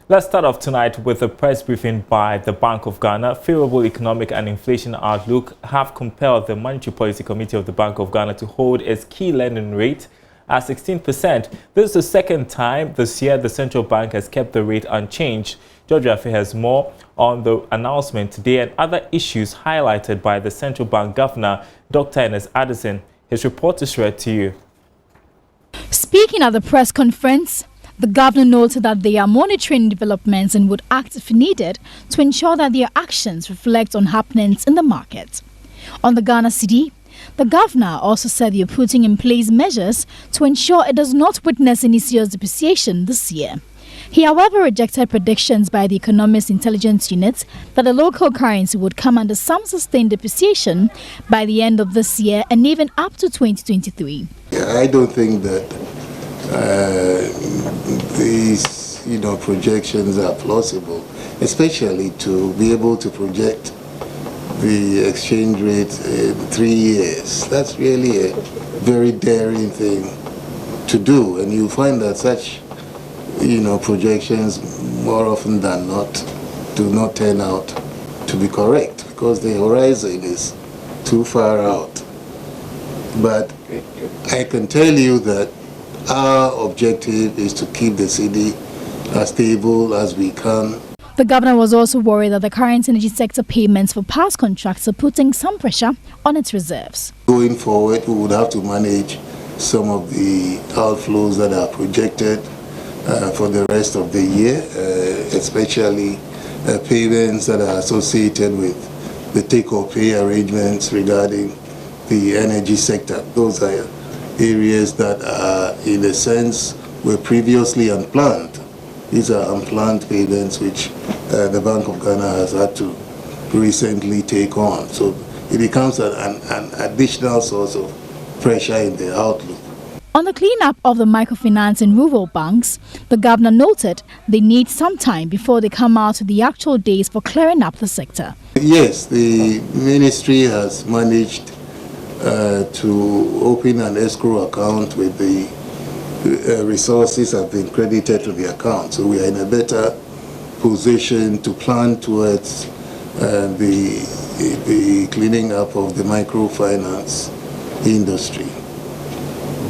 Let's start off tonight with a press briefing by the Bank of Ghana. Favorable economic and inflation outlook have compelled the Monetary Policy Committee of the Bank of Ghana to hold its key lending rate at 16%. This is the second time this year the central bank has kept the rate unchanged. George Afe has more on the announcement today and other issues highlighted by the central bank governor, Dr. Ernest Addison. His report is read to you. Speaking at the press conference, the governor noted that they are monitoring developments and would act if needed to ensure that their actions reflect on happenings in the market. On the Ghana cedi, the governor also said they are putting in place measures to ensure it does not witness any serious depreciation this year. He, however, rejected predictions by the Economist Intelligence Unit that the local currency would come under some sustained depreciation by the end of this year and even up to 2023. I don't think that these, projections are plausible, especially to be able to project the exchange rate in 3 years. That's really a very daring thing to do, and you find that such, projections more often than not do not turn out to be correct because the horizon is too far out. But I can tell you that our objective is to keep the cedi as stable as we can. The governor was also worried that the current energy sector payments for past contracts are putting some pressure on its reserves. Going forward, we would have to manage some of the outflows that are projected for the rest of the year, especially payments that are associated with the take-or-pay arrangements regarding the energy sector. Those are areas that are, in a sense, were previously unplanned. These are unplanned payments which the Bank of Ghana has had to recently take on. So it becomes an additional source of pressure in the outlook. On the cleanup of the microfinance and rural banks, the governor noted they need some time before they come out with the actual days for clearing up the sector. Yes, the ministry has managed to open an escrow account with the resources have been credited to the account. So we are in a better position to plan towards the cleaning up of the microfinance industry.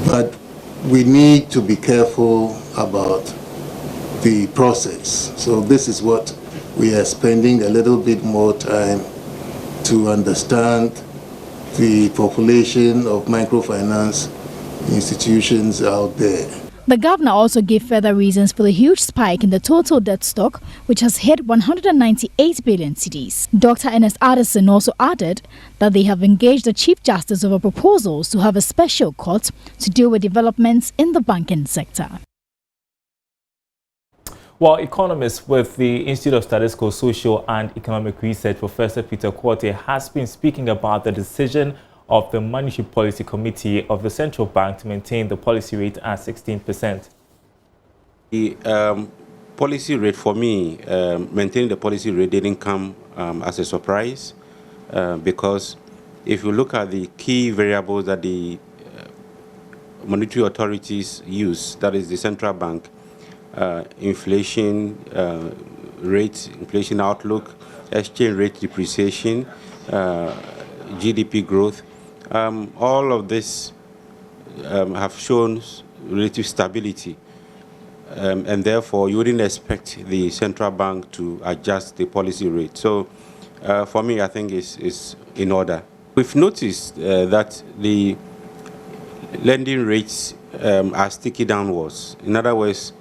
But we need to be careful about the process. So this is what we are spending a little bit more time to understand the population of microfinance institutions out there. The governor also gave further reasons for the huge spike in the total debt stock, which has hit 198 billion cedis. Dr. Ernest Addison also added that they have engaged the Chief Justice over proposals to have a special court to deal with developments in the banking sector. Well, economist with the Institute of Statistical, Social and Economic Research, Professor Peter Quartey, has been speaking about the decision of the Monetary Policy Committee of the Central Bank to maintain the policy rate at 16%. The policy rate, for me, maintaining the policy rate didn't come as a surprise because if you look at the key variables that the monetary authorities use, that is the central bank, inflation rate, inflation outlook, exchange rate depreciation, GDP growth, all of this have shown relative stability, and therefore you wouldn't expect the central bank to adjust the policy rate. So for me, I think it's in order. We've noticed that the lending rates are sticky downwards. In other words,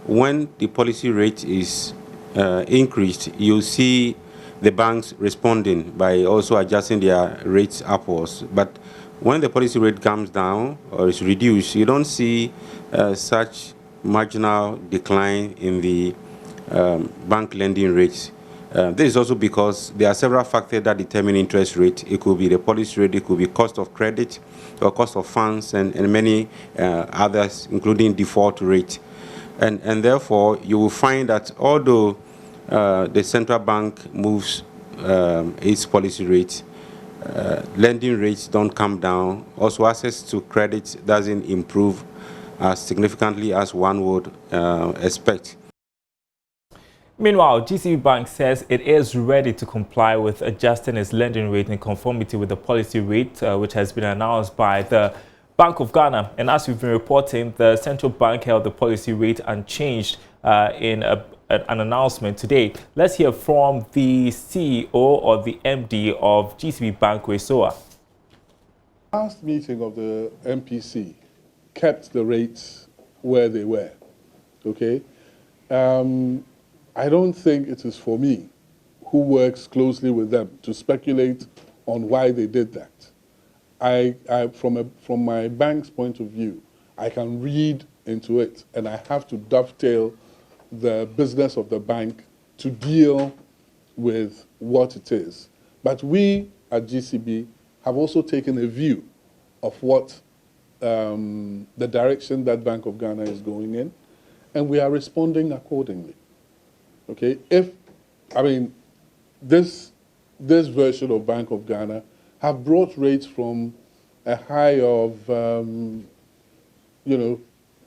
when the policy rate is increased, you see the banks responding by also adjusting their rates upwards. But when the policy rate comes down or is reduced, you don't see such marginal decline in the bank lending rates. This is also because there are several factors that determine interest rate. It could be the policy rate, it could be cost of credit, or cost of funds, and many others, including default rate. And therefore, you will find that although the central bank moves its policy rate, lending rates don't come down. Also, access to credit doesn't improve as significantly as one would expect. Meanwhile, GCB Bank says it is ready to comply with adjusting its lending rate in conformity with the policy rate, which has been announced by the Bank of Ghana. And as we've been reporting, the central bank held the policy rate unchanged in an announcement today. Let's hear from the CEO or the MD of GCB Bank, Wesoa. Last meeting of the MPC kept the rates where they were, okay? I don't think it is for me, who works closely with them, to speculate on why they did that. From my bank's point of view, I can read into it, and I have to dovetail the business of the bank to deal with what it is. But we at GCB have also taken a view of what the direction that Bank of Ghana is going in, and we are responding accordingly. Okay, this version of Bank of Ghana have brought rates from a high of, to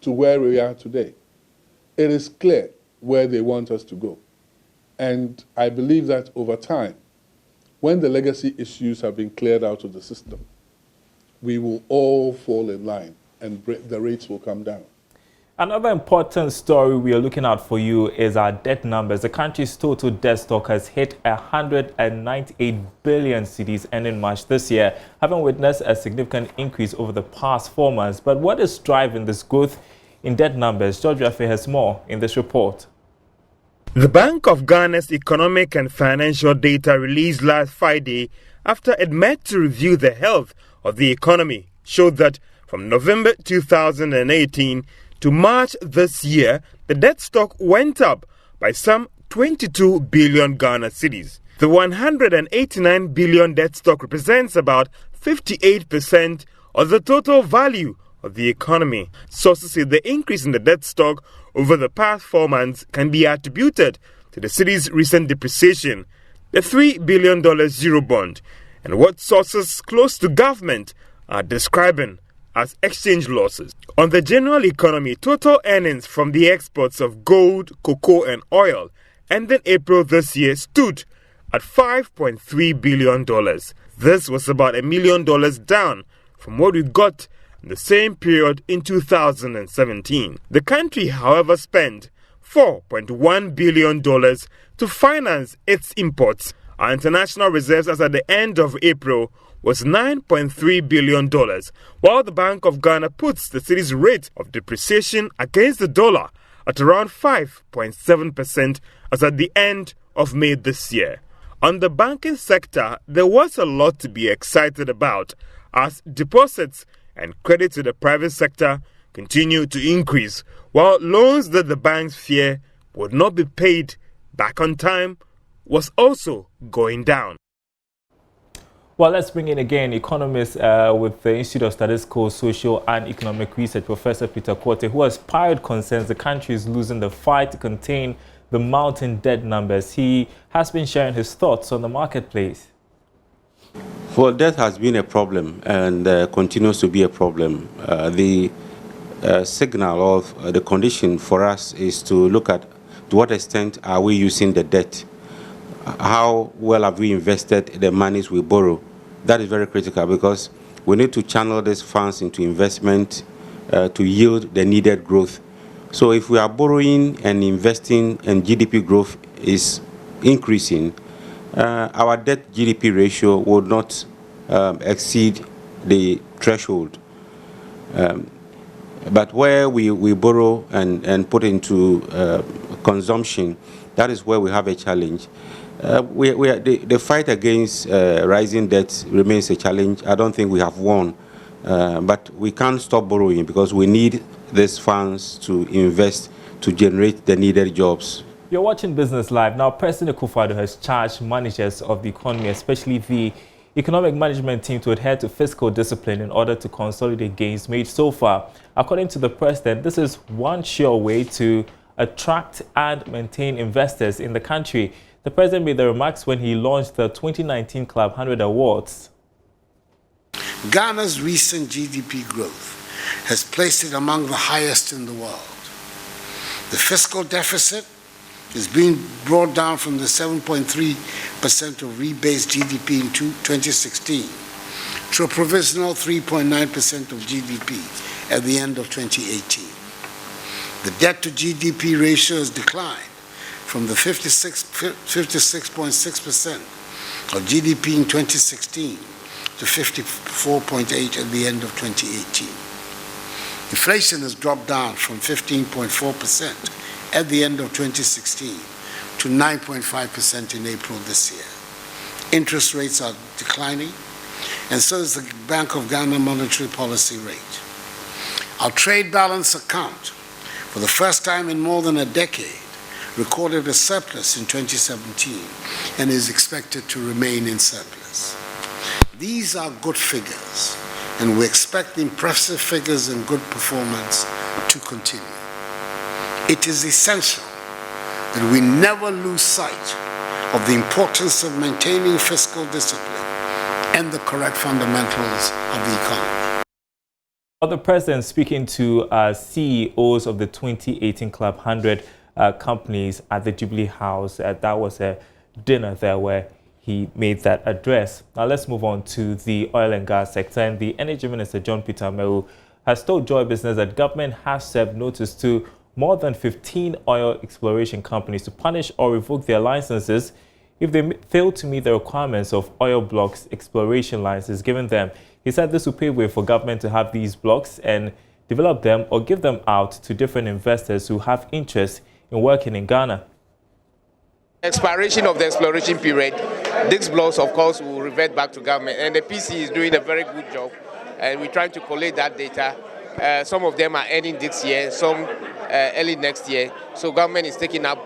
where we are today. It is clear where they want us to go. And I believe that over time, when the legacy issues have been cleared out of the system, we will all fall in line and the rates will come down. Another important story we are looking at for you is our debt numbers. The country's total debt stock has hit 198 billion cedis ending March this year, having witnessed a significant increase over the past 4 months. But what is driving this growth in debt numbers? George Rafe has more in this report. The Bank of Ghana's economic and financial data released last Friday after it met to review the health of the economy showed that from November 2018 to March this year, the debt stock went up by some 22 billion Ghana cedis. The 189 billion debt stock represents about 58% of the total value of the economy. Sources say the increase in the debt stock over the past 4 months can be attributed to the cedi's recent depreciation, the $3 billion Eurobond, and what sources close to government are describing as exchange losses. On the general economy, total earnings from the exports of gold, cocoa and oil ending April this year stood at $5.3 billion. This was about $1 million down from what we got in the same period in 2017. The country, however, spent $4.1 billion to finance its imports. Our international reserves as at the end of April was $9.3 billion, while the Bank of Ghana puts the cedi's rate of depreciation against the dollar at around 5.7% as at the end of May this year. On the banking sector, there was a lot to be excited about as deposits and credit to the private sector continue to increase, while loans that the banks fear would not be paid back on time was also going down. Well, let's bring in again economist with the Institute of Statistical, Social and Economic Research, Professor Peter Quartey, who has piled concerns the country is losing the fight to contain the mounting debt numbers. He has been sharing his thoughts on the marketplace. Well, debt has been a problem and continues to be a problem. The signal of the condition for us is to look at to what extent are we using the debt? How well have we invested the monies we borrow? That is very critical because we need to channel these funds into investment to yield the needed growth. So if we are borrowing and investing and GDP growth is increasing, our debt GDP ratio would not exceed the threshold. But where we borrow and put into consumption, that is where we have a challenge. The fight against rising debt remains a challenge. I don't think we have won, but we can't stop borrowing because we need these funds to invest to generate the needed jobs. You're watching Business Live. Now, President Akufo-Addo has charged managers of the economy, especially the economic management team, to adhere to fiscal discipline in order to consolidate gains made so far. According to the president, this is one sure way to attract and maintain investors in the country. The president made the remarks when he launched the 2019 Club 100 Awards. Ghana's recent GDP growth has placed it among the highest in the world. The fiscal deficit is being brought down from the 7.3% of rebased GDP in 2016 to a provisional 3.9% of GDP at the end of 2018. The debt to GDP ratio has declined from the 56.6% of GDP in 2016 to 54.8% at the end of 2018. Inflation has dropped down from 15.4% at the end of 2016 to 9.5% in April this year. Interest rates are declining, and so is the Bank of Ghana monetary policy rate. Our trade balance account, for the first time in more than a decade, recorded a surplus in 2017 and is expected to remain in surplus. These are good figures, and we expect impressive figures and good performance to continue. It is essential that we never lose sight of the importance of maintaining fiscal discipline and the correct fundamentals of the economy. The president speaking to CEOs of the 2018 Club 100 companies at the Jubilee House. That was a dinner there where he made that address. Now let's move on to the oil and gas sector. And the Energy Minister, John Peter Amewu, has told Joy Business that government has served notice to more than 15 oil exploration companies to punish or revoke their licenses if they fail to meet the requirements of oil blocks exploration licenses given them. He said this will pave way for government to have these blocks and develop them or give them out to different investors who have interest in working in Ghana. Expiration of the exploration period, these blocks of course will revert back to government, and the PC is doing a very good job, and we're trying to collate that data. Some of them are ending this year, some early next year, so government is taking up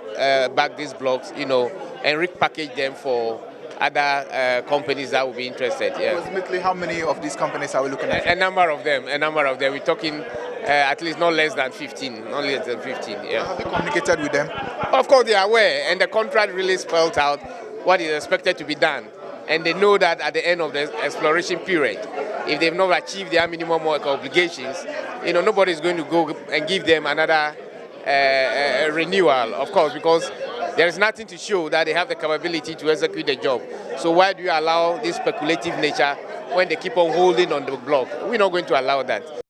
back these blocks, and repackage them for other companies that will be interested. Yeah. Ultimately, how many of these companies are we looking at? A number of them. We're talking at least not less than 15. Not less than 15. Yeah. Have you communicated with them? Of course, they are aware, and the contract really spelled out what is expected to be done. And they know that at the end of the exploration period, if they've not achieved their minimum work obligations, nobody is going to go and give them another renewal, of course, because there is nothing to show that they have the capability to execute the job. So why do you allow this speculative nature when they keep on holding on the block? We're not going to allow that.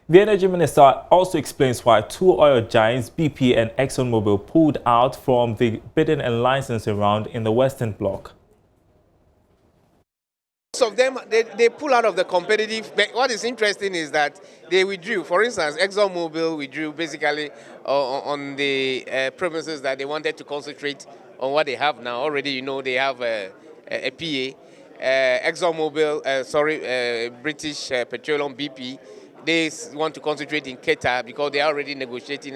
The Energy Minister also explains why two oil giants, BP and ExxonMobil, pulled out from the bidding and licensing round in the Western Bloc. Most of them, they pull out of the competitive. But what is interesting is that they withdrew. For instance, ExxonMobil withdrew basically on the premises that they wanted to concentrate on what they have now. Already, they have a PA. ExxonMobil, British Petroleum, BP, they want to concentrate in Qatar because they are already negotiating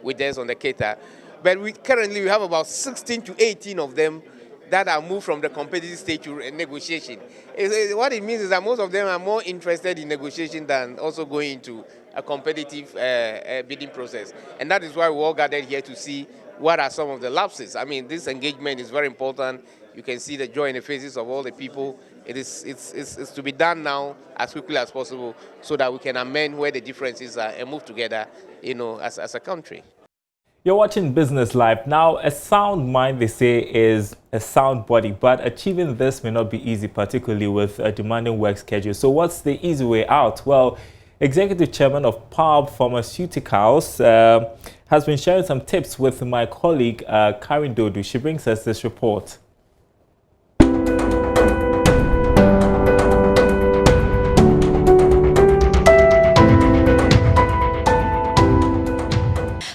with us on the Qatar. But currently we have about 16 to 18 of them that are moved from the competitive stage to negotiation. What it means is that most of them are more interested in negotiation than also going into a competitive bidding process. And that is why we all gathered here to see what are some of the lapses. I mean, this engagement is very important. You can see the joy in the faces of all the people. It's to be done now as quickly as possible so that we can amend where the differences are and move together, as a country. You're watching Business Live. Now, a sound mind, they say, is a sound body, but achieving this may not be easy, particularly with a demanding work schedule. So what's the easy way out? Well, Executive Chairman of Pharmaceuticals has been sharing some tips with my colleague, Karen Dodu. She brings us this report.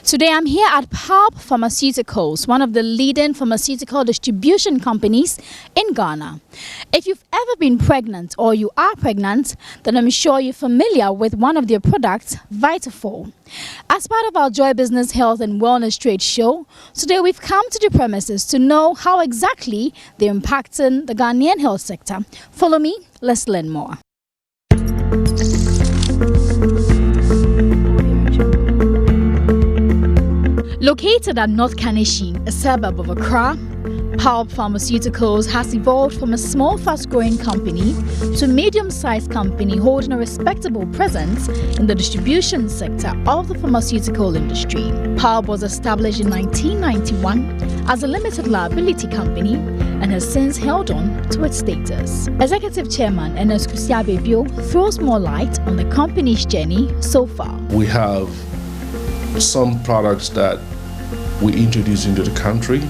Today I'm here at Pharmaceuticals, one of the leading pharmaceutical distribution companies in Ghana. If you've ever been pregnant or you are pregnant, then I'm sure you're familiar with one of their products, Vitafol. As part of our Joy Business Health and Wellness Trade Show, today we've come to the premises to know how exactly they're impacting the Ghanaian health sector. Follow me, let's learn more. Located at North Kaneshie, a suburb of Accra, Pulp Pharmaceuticals has evolved from a small, fast-growing company to a medium-sized company holding a respectable presence in the distribution sector of the pharmaceutical industry. Pulp was established in 1991 as a limited liability company and has since held on to its status. Executive Chairman Enes Kusiabebio throws more light on the company's journey so far. We have some products that we introduce into the country.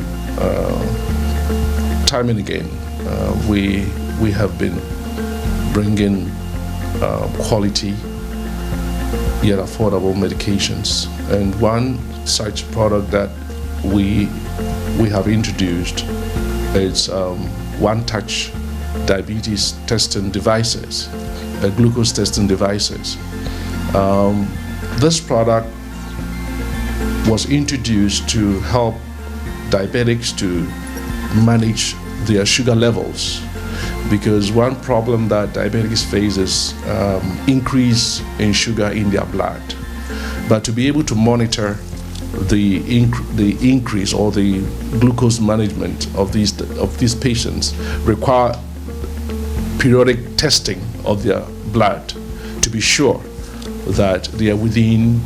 Time and again, we have been bringing quality yet affordable medications, and one such product that we have introduced is one-touch diabetes testing devices, glucose testing devices. This product was introduced to help diabetics to manage their sugar levels, because one problem that diabetics face is increase in sugar in their blood. But to be able to monitor the increase or the glucose management of these patients require periodic testing of their blood to be sure that they are within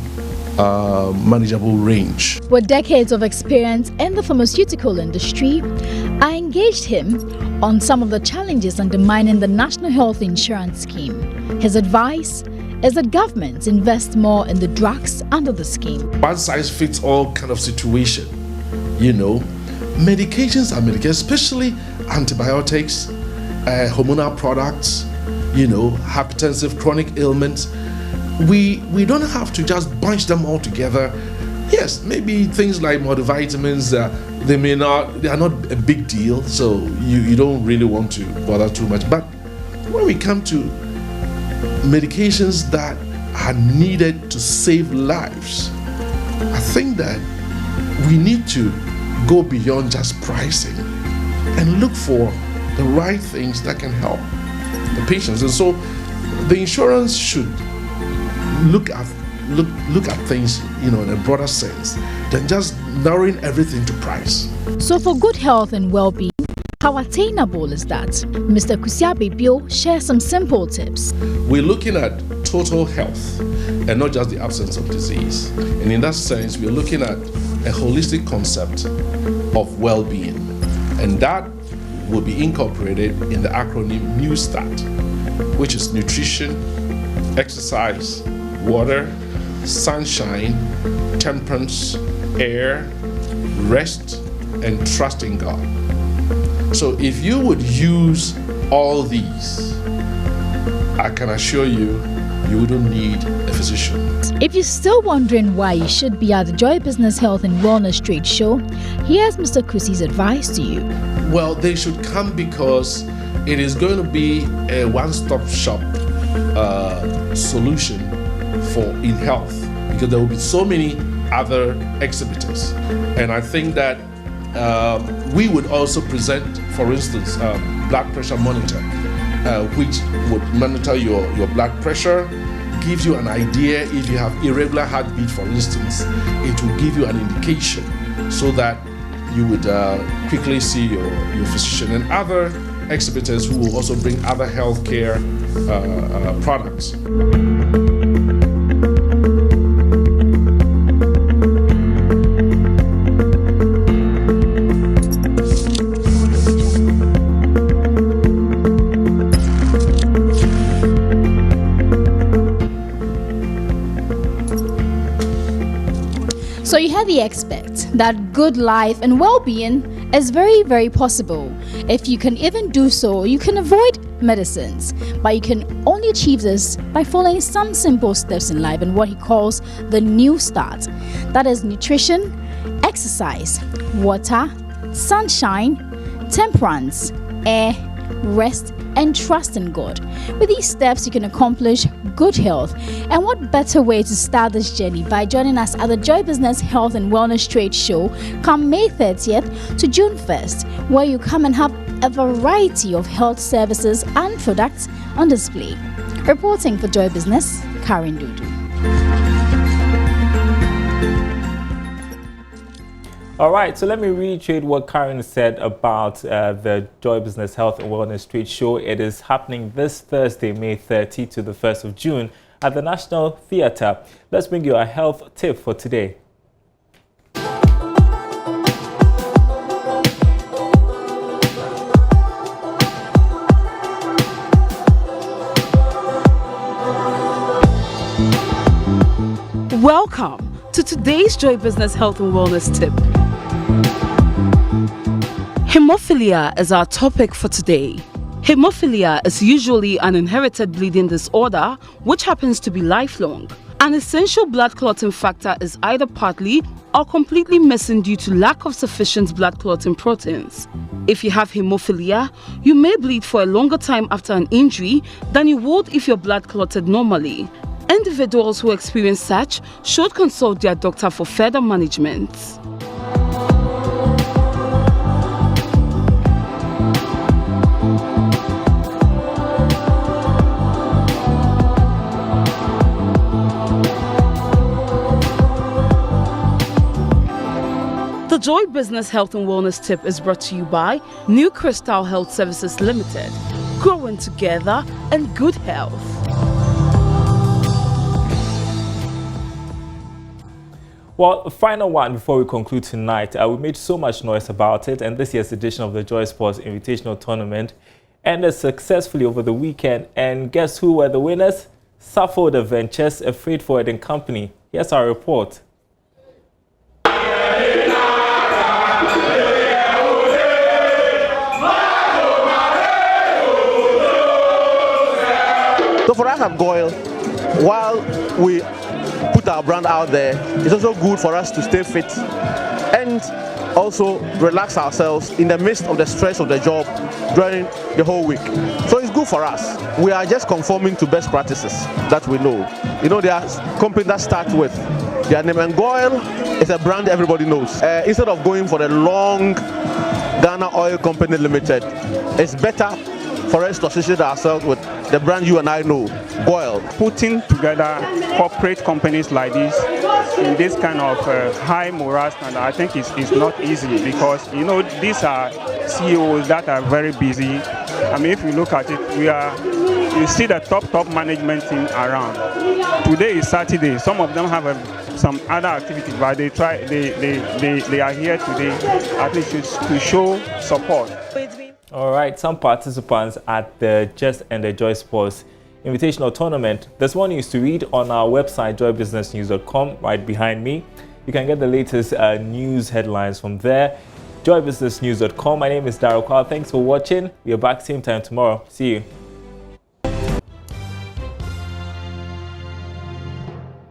manageable range. With decades of experience in the pharmaceutical industry, I engaged him on some of the challenges undermining the National Health Insurance Scheme. His advice is that governments invest more in the drugs under the scheme. One size fits all kind of situation. Medications are medications, especially antibiotics, hormonal products, hypertensive chronic ailments. We don't have to just bunch them all together. Yes, maybe things like multivitamins, they are not a big deal, so you don't really want to bother too much. But when we come to medications that are needed to save lives, I think that we need to go beyond just pricing and look for the right things that can help the patients. And so the insurance should look at things in a broader sense than just narrowing everything to price. So for good health and well-being, how attainable is that? Mr. Kusiabebio shares some simple tips. We're looking at total health and not just the absence of disease. And in that sense, we're looking at a holistic concept of well-being. And that will be incorporated in the acronym New Start, which is nutrition, exercise, water, sunshine, temperance, air, rest, and trust in God. So if you would use all these, I can assure you, you wouldn't need a physician. If you're still wondering why you should be at the Joy Business Health and Wellness Trade Show, here's Mr. Kusi's advice to you. Well, they should come because it is going to be a one-stop shop solution in health, because there will be so many other exhibitors. And I think that we would also present, for instance, blood pressure monitor, which would monitor your blood pressure, gives you an idea if you have irregular heartbeat, for instance. It will give you an indication so that you would quickly see your physician, and other exhibitors who will also bring other healthcare products. So you heard the expert that good life and well-being is very, very possible. If you can even do so, you can avoid medicines, but you can only achieve this by following some simple steps in life and what he calls the New Start. That is nutrition, exercise, water, sunshine, temperance, air, rest, and trust in God. With these steps, you can accomplish good health. And what better way to start this journey by joining us at the Joy Business Health and Wellness Trade Show come May 30th to June 1st, where you come and have a variety of health services and products on display. Reporting for Joy Business, Karen Dudu. All right, so let me reiterate what Karen said about the Joy Business Health and Wellness Trade Show. It is happening this Thursday, May 30 to the 1st of June at the National Theatre. Let's bring you a health tip for today. Welcome to today's Joy Business Health and Wellness Tip. Hemophilia is our topic for today. Hemophilia is usually an inherited bleeding disorder which happens to be lifelong. An essential blood clotting factor is either partly or completely missing due to lack of sufficient blood clotting proteins. If you have hemophilia, you may bleed for a longer time after an injury than you would if your blood clotted normally. Individuals who experience such should consult their doctor for further management. The Joy Business Health and Wellness Tip is brought to you by New Crystal Health Services Limited, growing together in good health. Well, a final one before we conclude tonight. We made so much noise about it, and this year's edition of the Joy Sports Invitational Tournament ended successfully over the weekend. And guess who were the winners? Suffolk Ventures, a freight forwarding company. Here's our report. So for us at Goyle, while we put our brand out there, it's also good for us to stay fit and also relax ourselves in the midst of the stress of the job during the whole week. So it's good for us. We are just conforming to best practices that we know. You know, there are companies that start with their name, and Goyle is a brand everybody knows. Instead of going for the long Ghana Oil Company Limited, it's better for us to associate ourselves with the brand you and I know, Goyle. Putting together corporate companies like this in this kind of high morale standard, I think is not easy, because you know these are CEOs that are very busy. I mean, if you look at it, you see the top management team around. Today is Saturday. Some of them have some other activities, but they are here today at least to show support. All right, some participants at the Just and the Joy Sports Invitational Tournament. There's more news to read on our website, joybusinessnews.com, right behind me. You can get the latest news headlines from there, joybusinessnews.com. My name is Daryl Carl. Thanks for watching. We are back same time tomorrow. See you.